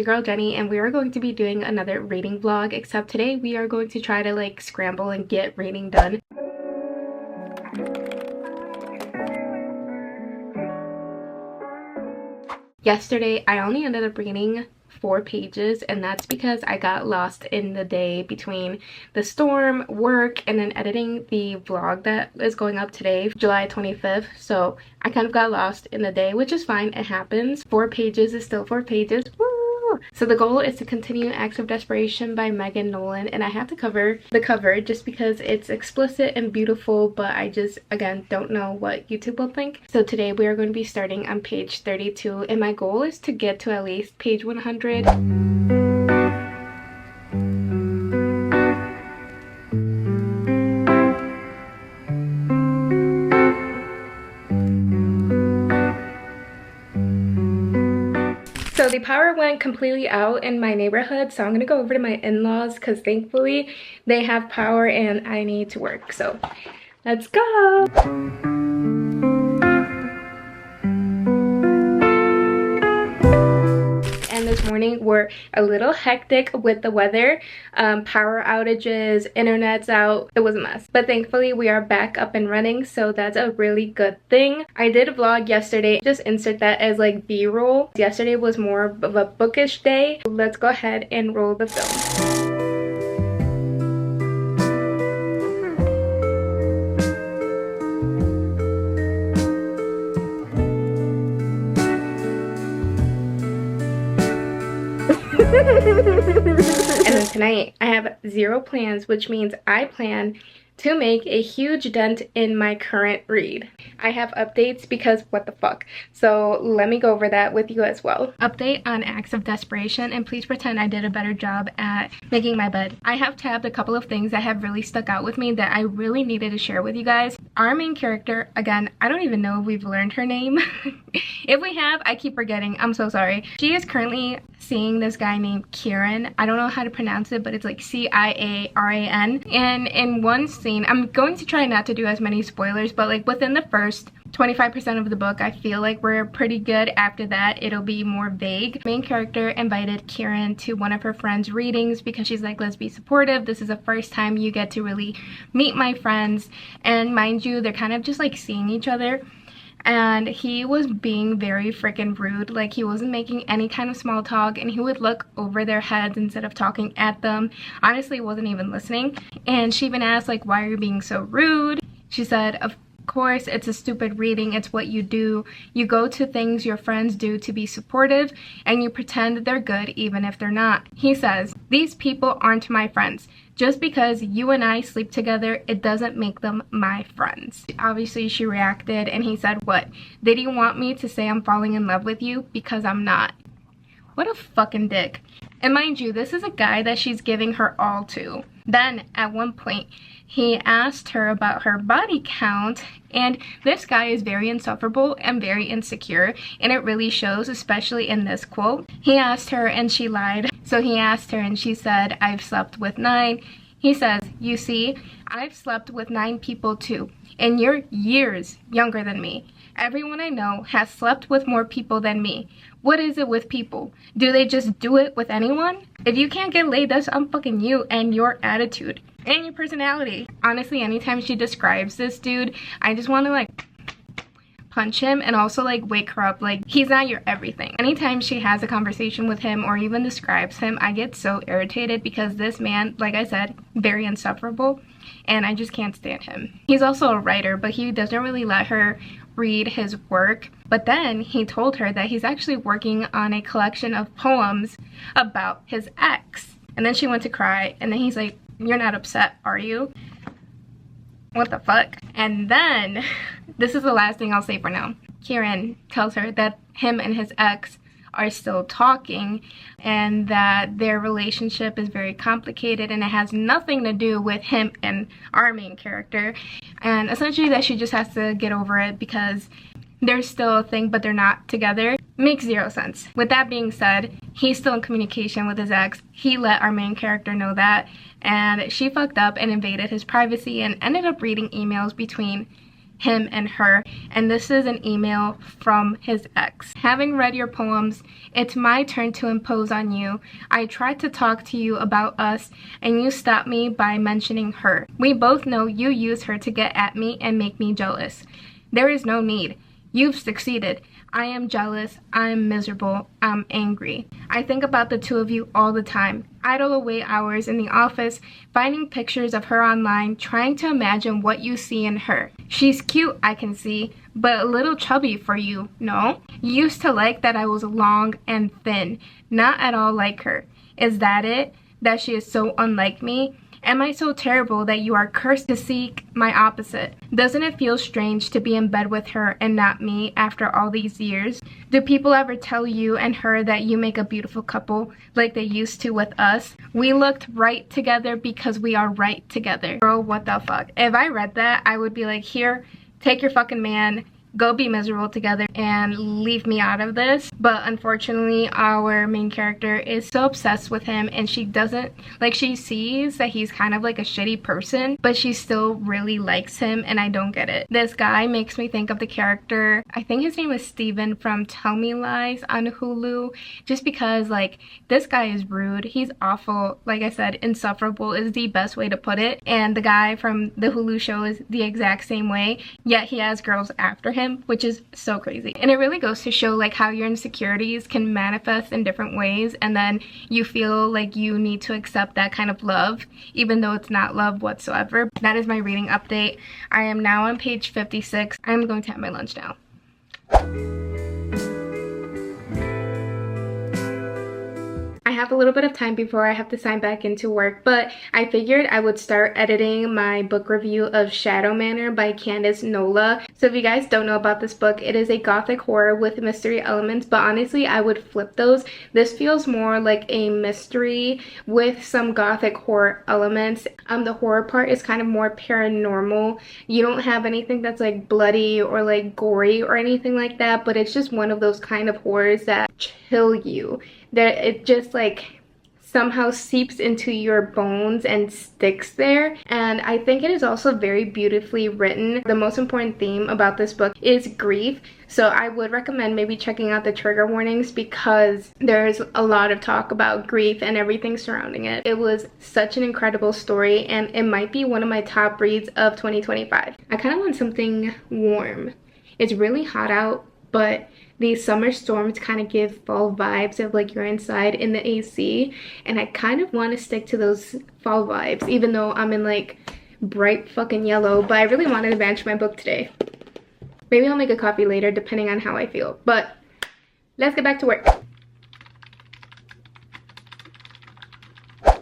your girl Jenny, and we are going to be doing another reading vlog, except today we are going to try to like scramble and get reading done. Yesterday I only ended up reading 4 pages, and that's because I got lost in the day between the storm, work, and then editing the vlog that is going up today, July 25th. So I kind of got lost in the day, which is fine, it happens. 4 pages is still 4 pages. Woo! So the goal is to continue Acts of Desperation by Nolan, and I have to cover the cover just because it's explicit and beautiful, but I just again don't know what YouTube will think. So today we are going to be starting on page 32, and my goal is to get to at least page 100. So the power went completely out in my neighborhood, so I'm gonna go over to my in-laws because thankfully they have power and I need to work. So let's go. And this morning we're a little hectic with the weather. Power outages, internet's out, it was a mess, but thankfully we are back up and running, so that's a really good thing. I did a vlog yesterday, just insert that as like b-roll. Yesterday was more of a bookish day. Let's go ahead and roll the film. And then tonight I have 0 plans, which means I plan to make a huge dent in my current read. I have updates because what the fuck. So let me go over that with you as well. Update on Acts of Desperation, and please pretend I did a better job at making my bed. I have tabbed a couple of things that have really stuck out with me that I really needed to share with you guys. Our main character, again, I don't even know if we've learned her name. If we have, I keep forgetting. I'm so sorry. She is currently seeing this guy named Kieran. I don't know how to pronounce it, but it's like C-I-A-R-A-N. And in one scene, I'm going to try not to do as many spoilers, but like within the first 25% of the book, I feel like we're pretty good. After that, it'll be more vague. Main character invited Kieran to one of her friends' readings because she's like, let's be supportive. This is the first time you get to really meet my friends. And mind you, they're kind of just like seeing each other. And he was being very freaking rude. Like, he wasn't making any kind of small talk, and he would look over their heads instead of talking at them. Honestly, wasn't even listening. And she even asked, like, why are you being so rude? She said, of course, it's a stupid reading. It's what you do. You go to things your friends do to be supportive, and you pretend they're good even if they're not. He says, these people aren't my friends. Just because you and I sleep together, it doesn't make them my friends. Obviously, she reacted, and he said, what? Did you want me to say I'm falling in love with you? Because I'm not. What a fucking dick. And mind you, this is a guy that she's giving her all to. Then, at one point, he asked her about her body count, and this guy is very insufferable and very insecure, and it really shows, especially in this quote. He asked her and she lied. So he asked her and she said, I've slept with 9. He says, you see, I've slept with 9 people too, and you're years younger than me. Everyone I know has slept with more people than me. What is it with people? Do they just do it with anyone? If you can't get laid, that's unfucking you and your attitude and your personality. Honestly, anytime she describes this dude, I just want to like punch him and also like wake her up. Like, he's not your everything. Anytime she has a conversation with him or even describes him, I get so irritated because this man, like I said, very insufferable, and I just can't stand him. He's also a writer, but he doesn't really let her read his work. But then he told her that he's actually working on a collection of poems about his ex. And then she went to cry, and then he's like, you're not upset, are you? What the fuck? And then, this is the last thing I'll say for now. Kieran tells her that him and his ex are still talking, and that their relationship is very complicated and it has nothing to do with him and our main character, and essentially that she just has to get over it because they're still a thing but they're not together. Makes 0 sense. With that being said, he's still in communication with his ex. He let our main character know that, and she fucked up and invaded his privacy and ended up reading emails between him and her, and this is an email from his ex. Having read your poems, it's my turn to impose on you. I tried to talk to you about us, and you stopped me by mentioning her. We both know you use her to get at me and make me jealous. There is no need. You've succeeded. I am jealous, I'm miserable, I'm angry. I think about the two of you all the time. Idle away hours in the office, finding pictures of her online, trying to imagine what you see in her. She's cute, I can see, but a little chubby for you, no? You used to like that I was long and thin, not at all like her. Is that it? That she is so unlike me? Am I so terrible that you are cursed to seek my opposite? Doesn't it feel strange to be in bed with her and not me after all these years? Do people ever tell you and her that you make a beautiful couple like they used to with us? We looked right together because we are right together. Girl, what the fuck? If I read that, I would be like, here, take your fucking man, go be miserable together and leave me out of this. But unfortunately, our main character is so obsessed with him, and she doesn't, like, she sees that he's kind of like a shitty person, but she still really likes him, and I don't get it. This guy makes me think of the character, I think his name is Steven from Tell Me Lies on Hulu, just because, like, this guy is rude, he's awful, like I said, insufferable is the best way to put it, and the guy from the Hulu show is the exact same way, yet he has girls after him, which is so crazy. And it really goes to show like how your insecurities can manifest in different ways, and then you feel like you need to accept that kind of love even though it's not love whatsoever. That is my reading update. I am now on page 56. I'm going to have my lunch now. I have a little bit of time before I have to sign back into work, but I figured I would start editing my book review of Shadow Manor by Candace Nola. So if you guys don't know about this book, it is a gothic horror with mystery elements, but honestly I would flip those. This feels more like a mystery with some gothic horror elements. The horror part is kind of more paranormal. You don't have anything that's like bloody or like gory or anything like that, but it's just one of those kind of horrors that chill you, that it just like somehow seeps into your bones and sticks there. And I think it is also very beautifully written. The most important theme about this book is grief, so I would recommend maybe checking out the trigger warnings because there's a lot of talk about grief and everything surrounding it. It was such an incredible story, and it might be one of my top reads of 2025. I kind of want something warm. It's really hot out, but these summer storms kind of give fall vibes of like you're inside in the AC, and I kind of want to stick to those fall vibes even though I'm in like bright fucking yellow. But I really wanted to finish my book today. Maybe I'll make a coffee later depending on how I feel, but let's get back to work.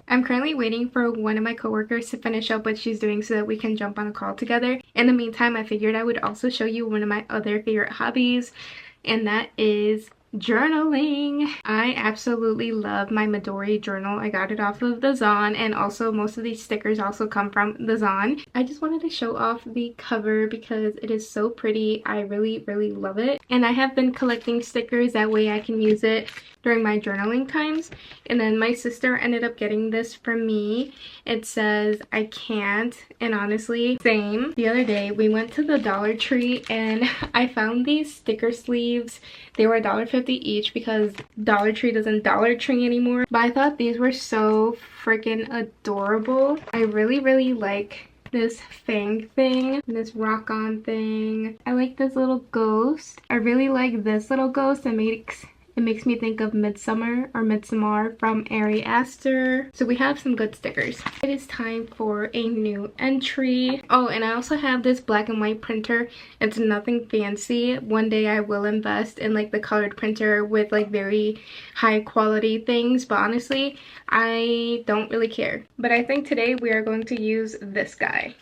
I'm currently waiting for one of my coworkers to finish up what she's doing so that we can jump on a call together. In the meantime, I figured I would also show you one of my other favorite hobbies, and that is journaling. I absolutely love my Midori journal. I got it off of the Zon, and also most of these stickers also come from the Zon. I just wanted to show off the cover because it is so pretty. I really love it, and I have been collecting stickers, that way I can use it during my journaling times. And then my sister ended up getting this for me. It says I can't, and honestly same. The other day we went to the Dollar Tree and I found these sticker sleeves. They were $1.50 each because Dollar Tree doesn't Dollar Tree anymore, but I thought these were so freaking adorable. I really like this fang thing, this rock on thing. I like this little ghost. I really like this little ghost. It makes me think of Midsummer or Midsommar from Ari Aster. So we have some good stickers. It is time for a new entry. Oh, and I also have this black and white printer. It's nothing fancy. One day I will invest in like the colored printer with like very high quality things, but honestly, I don't really care. But I think today we are going to use this guy.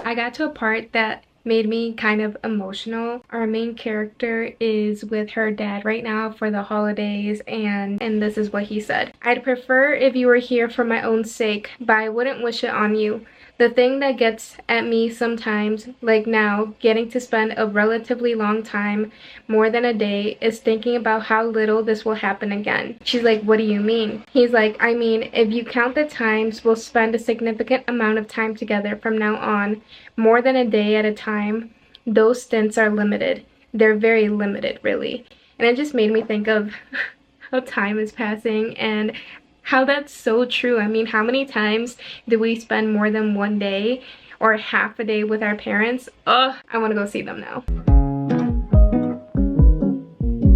I got to a part that made me kind of emotional. Our main character is with her dad right now for the holidays, and this is what he said. "I'd prefer if you were here for my own sake, but I wouldn't wish it on you. The thing that gets at me sometimes, like now, getting to spend a relatively long time, more than a day, is thinking about how little this will happen again." She's like, "What do you mean?" He's like, "I mean, if you count the times we'll spend a significant amount of time together from now on, more than a day at a time, those stints are limited. They're very limited, really." And it just made me think of how time is passing and how that's so true. I mean, how many times do we spend more than one day or half a day with our parents? Ugh, I want to go see them now.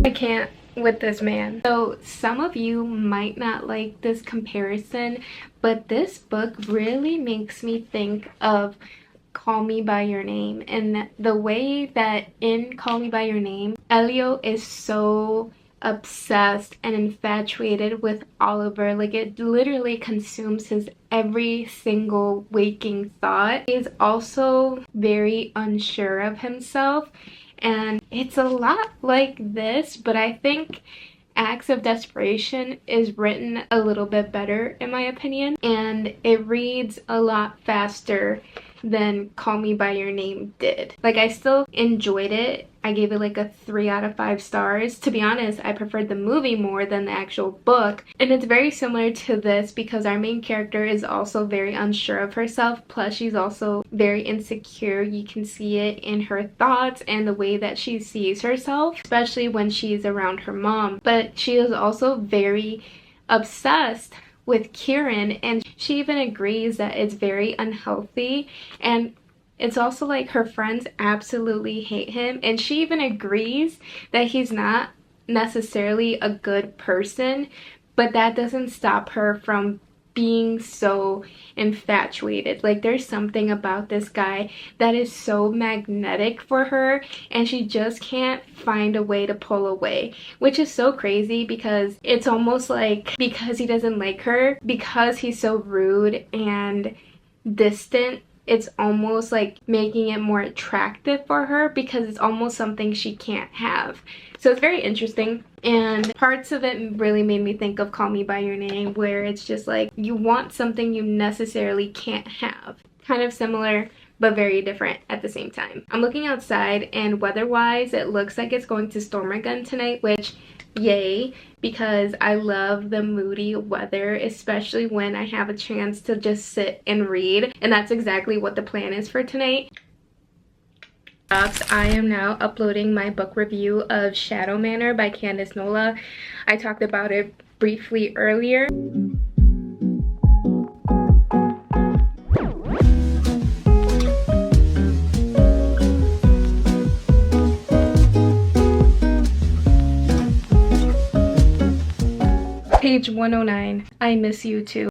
I can't with this man. So some of you might not like this comparison, but this book really makes me think of Call Me By Your Name, and the way that in Call Me By Your Name, Elio is so obsessed and infatuated with Oliver. Like, it literally consumes his every single waking thought. He's also very unsure of himself, and it's a lot like this, but I think Acts of Desperation is written a little bit better in my opinion, and it reads a lot faster than Call Me By Your Name did. Like, I still enjoyed it. I gave it like a 3 out of 5 stars. To be honest, I preferred the movie more than the actual book. And it's very similar to this because our main character is also very unsure of herself. Plus, she's also very insecure. You can see it in her thoughts and the way that she sees herself, especially when she's around her mom. But she is also very obsessed with Kieran, and she even agrees that it's very unhealthy, and it's also like her friends absolutely hate him, and she even agrees that he's not necessarily a good person, but that doesn't stop her from being so infatuated. Like, there's something about this guy that is so magnetic for her, and she just can't find a way to pull away, which is so crazy because it's almost like because he doesn't like her, because he's so rude and distant, it's almost like making it more attractive for her because it's almost something she can't have. So it's very interesting, and parts of it really made me think of Call Me By Your Name, where it's just like you want something you necessarily can't have. Kind of similar but very different at the same time. I'm looking outside, and weather-wise it looks like it's going to storm again tonight, which yay, because I love the moody weather, especially when I have a chance to just sit and read, and that's exactly what the plan is for tonight. I am now uploading my book review of Shadow Manor by Candace Nola. I talked about it briefly earlier. Page 109. I miss you too.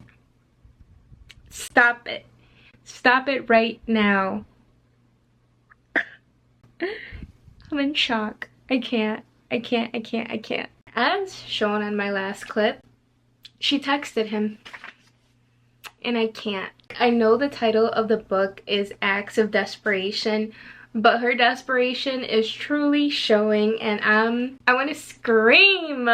Stop it. Stop it right now. I'm in shock. I can't. As shown on my last clip, she texted him, and I can't. I know the title of the book is Acts of Desperation, but her desperation is truly showing, and I want to scream.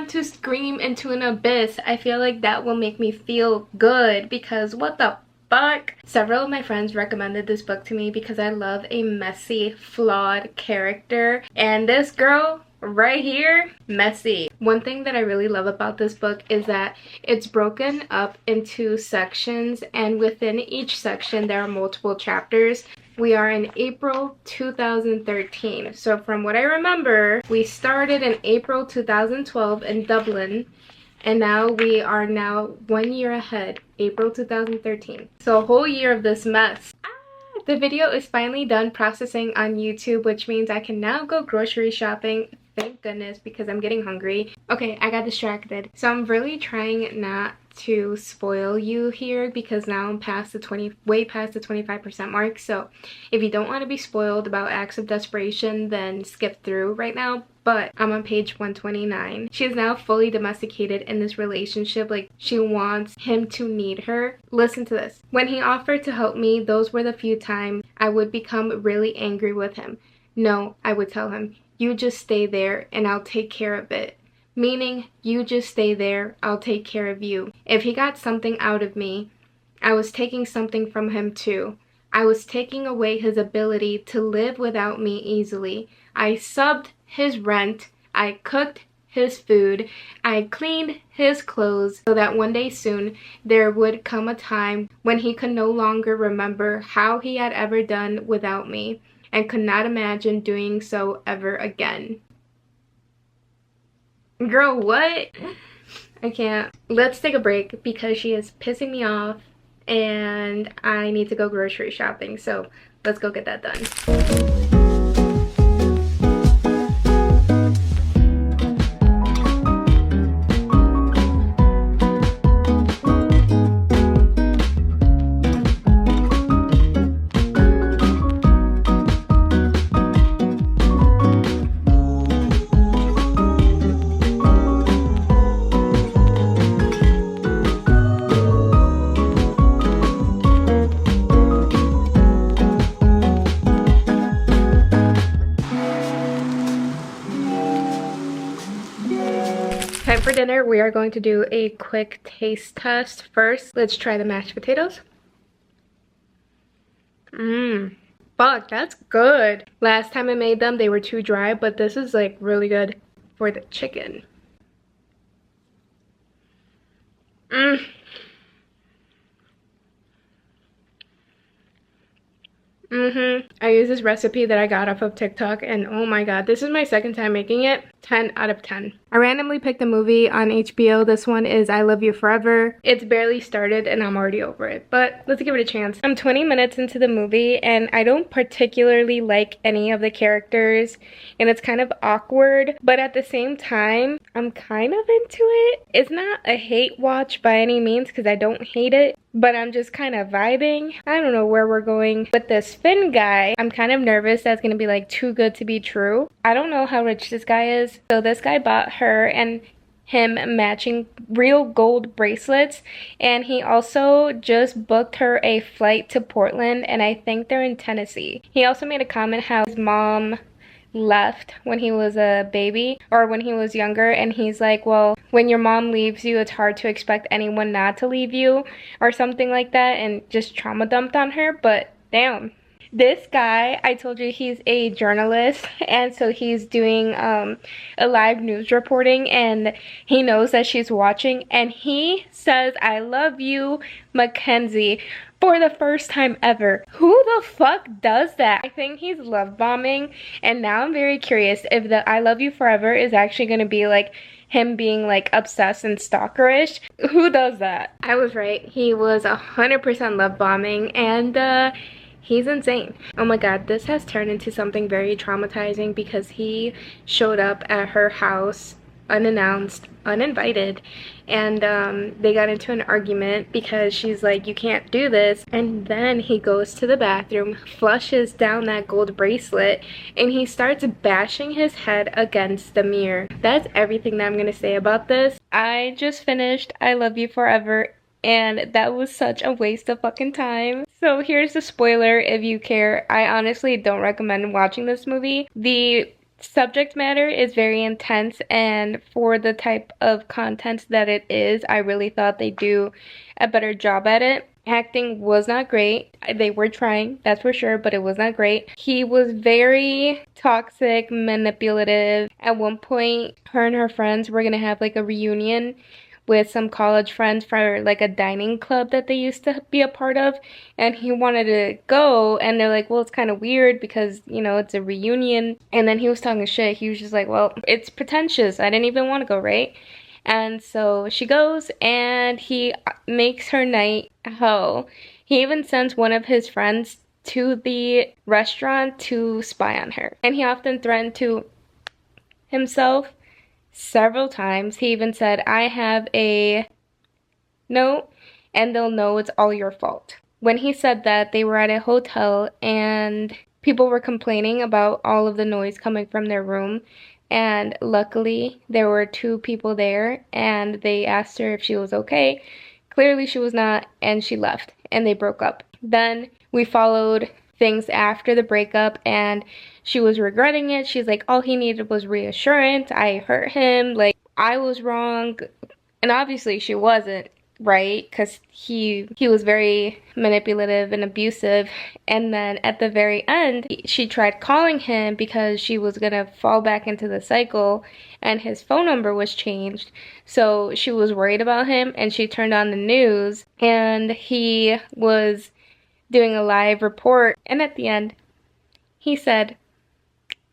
To scream into an abyss. I feel like that will make me feel good, because what the fuck? Several of my friends recommended this book to me because I love a messy, flawed character, and this girl right here, messy. One thing that I really love about this book is that it's broken up into sections, and within each section there are multiple chapters. We are in April 2013. So from what I remember, we started in April 2012 in Dublin, and now we are 1 year ahead, April 2013. So a whole year of this mess. The video is finally done processing on YouTube, which means I can now go grocery shopping. Thank goodness, because I'm getting hungry. Okay, I got distracted. So I'm really trying not to spoil you here because now I'm past the way past the 25% mark. So if you don't want to be spoiled about acts of desperation, then skip through right now. But I'm on page 129. She is now fully domesticated in this relationship. Like, she wants him to need her. Listen to this. When he offered to help me, those were the few times I would become really angry with him. No, I would tell him, you just stay there and I'll take care of it. Meaning, you just stay there, I'll take care of you. If he got something out of me, I was taking something from him too. I was taking away his ability to live without me easily. I subbed his rent, I cooked his food, I cleaned his clothes so that one day soon there would come a time when he could no longer remember how he had ever done without me and could not imagine doing so ever again. Girl, what? I can't. Let's take a break because she is pissing me off and I need to go grocery shopping. So let's go get that done. For dinner, we are going to do a quick taste test. First, let's try the mashed potatoes. Fuck, that's good. Last time I made them, they were too dry, but this is like really good for the chicken. I use this recipe that I got off of TikTok and oh my god, this is my second time making it. 10 out of 10. I randomly picked a movie on HBO. This one is I Love You Forever. It's barely started and I'm already over it, but let's give it a chance. I'm 20 minutes into the movie and I don't particularly like any of the characters and it's kind of awkward, but at the same time, I'm kind of into it. It's not a hate watch by any means because I don't hate it, but I'm just kind of vibing. I don't know where we're going with this Finn guy. I'm kind of nervous that's gonna be like too good to be true. I don't know how rich this guy is. So this guy bought her and him matching real gold bracelets, and he also just booked her a flight to Portland, and I think they're in Tennessee. He also made a comment how his mom left when he was a baby or when he was younger, and he's like, well, when your mom leaves you, it's hard to expect anyone not to leave you or something like that, and just trauma dumped on her. But damn. This guy, I told you he's a journalist, and so he's doing a live news reporting, and he knows that she's watching, and he says, I love you, Mackenzie, for the first time ever. Who the fuck does that? I think he's love bombing, and now I'm very curious if the I love you forever is actually going to be like him being like obsessed and stalkerish. Who does that? I was right. He was 100% love bombing, and he's insane. Oh my god, this has turned into something very traumatizing because he showed up at her house unannounced, uninvited, and they got into an argument because she's like, you can't do this, and then he goes to the bathroom, flushes down that gold bracelet, and he starts bashing his head against the mirror. That's everything that I'm gonna say about this. I just finished I Love You Forever, and that was such a waste of fucking time. So here's the spoiler if you care. I honestly don't recommend watching this movie. The subject matter is very intense, and for the type of content that it is, I really thought they do a better job at it. Acting was not great. They were trying, that's for sure, but it was not great. He was very toxic, manipulative. At one point, her and her friends were gonna have like a reunion with some college friends for like a dining club that they used to be a part of, and he wanted to go, and they're like, well, it's kind of weird because, you know, it's a reunion. And then he was talking shit. He was just like, well, it's pretentious, I didn't even want to go, right? And so she goes and he makes her night hell. He even sends one of his friends to the restaurant to spy on her, and he often threatened to himself several times. He even said, I have a note and they'll know it's all your fault. When he said that, they were at a hotel and people were complaining about all of the noise coming from their room, and luckily there were 2 people there and they asked her if she was okay. Clearly she was not, and she left and they broke up. Then we followed things after the breakup and she was regretting it. She's like, all he needed was reassurance. I hurt him, like I was wrong. And obviously she wasn't, right? Because he was very manipulative and abusive. And then at the very end, she tried calling him because she was gonna fall back into the cycle, and his phone number was changed. So she was worried about him and she turned on the news and he was doing a live report, and at the end he said,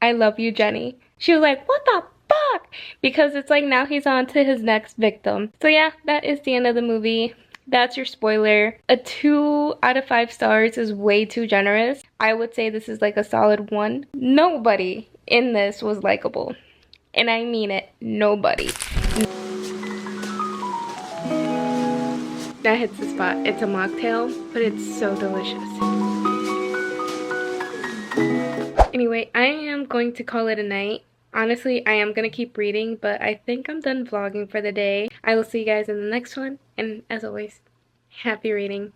I love you, Jenny. She was like, what the fuck? Because it's like now he's on to his next victim. So yeah, that is the end of the movie. That's your spoiler. A 2 out of 5 stars is way too generous. I would say this is like a solid 1. Nobody in this was likable. And I mean it, nobody. That hits the spot. It's a mocktail, but it's so delicious. Anyway, I am going to call it a night. Honestly, I am going to keep reading, but I think I'm done vlogging for the day. I will see you guys in the next one, and as always, happy reading.